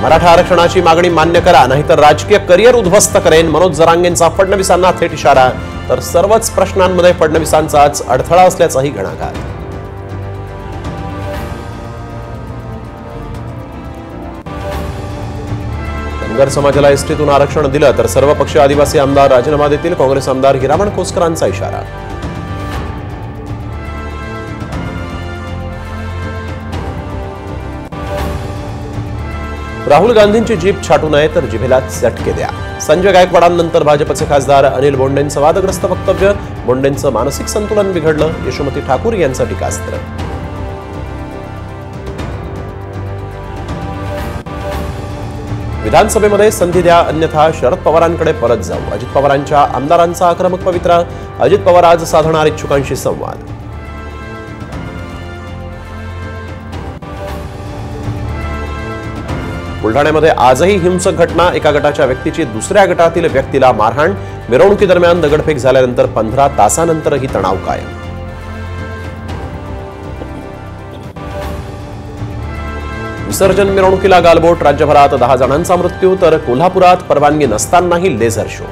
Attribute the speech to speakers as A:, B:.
A: मराठा आरक्षणाची मागणी मान्य करा, नाहीतर राजकीय करिअर उद्ध्वस्त करेन. मनोज जरांगेंचा फडणवीसांना थेट इशारा. तर सर्वच प्रश्नांमध्ये फडणवीसांचाच अडथळा असल्याचाही घणाघात. धनगर समाजाला एसटीतून आरक्षण दिलं तर सर्वपक्षीय आदिवासी आमदार राजीनामा देतील. काँग्रेस आमदार हिरामण खोसकरांचा इशारा. राहुल गांधींची जीभ छाटू नये तर जिभेला चटके द्या. संजय गायकवाडांनंतर भाजपचे खासदार अनिल बोंडेंचं वादग्रस्त वक्तव्य. बोंडेंचं मानसिक संतुलन बिघडलं. यशोमती ठाकूर यांचं टीकास्त्र. विधानसभेमध्ये संधी द्या, अन्यथा शरद पवारांकडे परत जाऊ. अजित पवारांच्या आमदारांचा आक्रमक पवित्रा. अजित पवार आज साधणार इच्छुकांशी संवाद. बुलढाण्यामध्ये आजही हिंसक घटना. एका गटाच्या व्यक्तीची दुसऱ्या गटातील व्यक्तीला मारहाण. मिरवणुकीदरम्यान दगडफेक झाल्यानंतर 15 तासानंतरही तणाव कायम. विसर्जन मिरवणुकीला गालबोट. राज्यभरात 10 जणांचा मृत्यू तर कोल्हापुरात परवानगी नसतानाही लेझर शो.